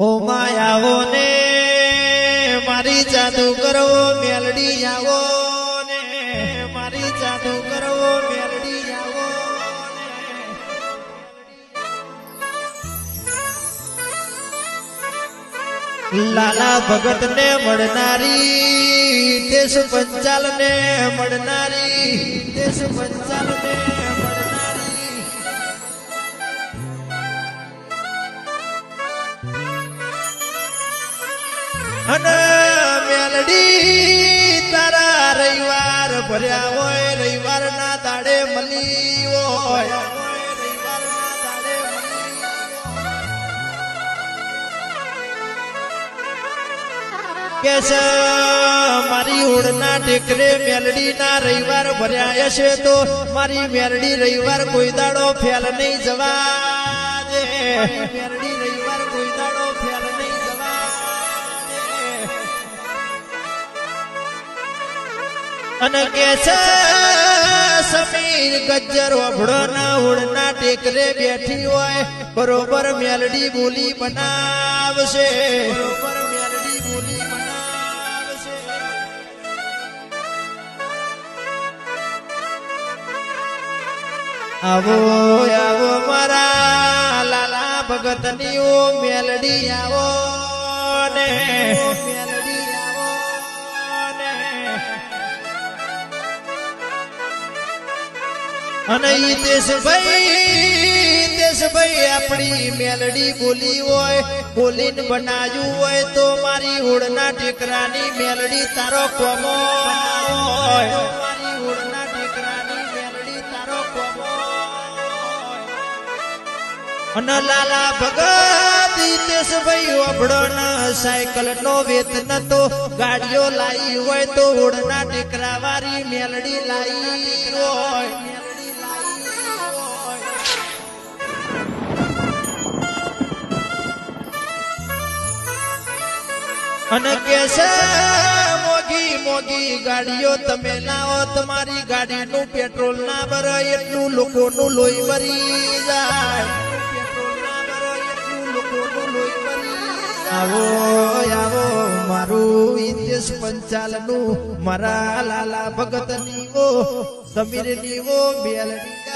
ઓ માયાવો ને મારી જાદુ કરો મેલડી આવો ને મારી જાદુ કરો મેલડી આવો લાલા ભગત ને મળનારી દેશ પંચાલ ને મળનારી દેશ પંચાલ ને અને મેલડી તારા રવિવાર ભર્યા હોય રવિવાર ના દાડે મળી હોય કેસ મારી ઓળના ટેકરે મેલડી ના રવિવાર ભર્યા હશે તો મારી મેલડી રવિવાર કોઈ દાડો ફેલ નહીં જવા દે મેલડી રવિવાર કોઈ દાડો ફેલ નહીં જવા અને કે છે સમીર ગજ્જર ઓભળો ના ઓળના ટેકરે બેઠી હોય બરોબર મેલડી બોલી બનાવશે બરોબર મેલડી બોલી બનાવશે આવો આવો મારા લાલા ભગત ની ઓ મેલડી આવો ને મેલડી આવો ને અને ઈ દેશભાઈ આપણી મેલડી બોલી હોય બોલીને બનાવ્યું હોય તો મારી ઓળના ટેકરાની મેલડી તારો કોમો હોય મારી ઓળના ટેકરાની મેલડી તારો કોમો અને લાલા ભગત દેશભાઈ ઓભળો ન સાયકલ નો વેતન તો ગાડીઓ લાવી હોય તો ઓળના ટેકરા વાળી મેલડી લાવી હોય અને કેસે મોગી મોગી ગાડીઓ તમે લાવો તમારી ગાડીનું પેટ્રોલ ના ભરે એટલું લોકોનું લોહી ભરી જાય પેટ્રોલ ના ભરે એટલું લોકોનું લોહી ભરી આવો આવો મારું ઇન્દેશ પંચાલનું મારા લાલા ભગત ની ઓ સમીર ની ઓ મેલડી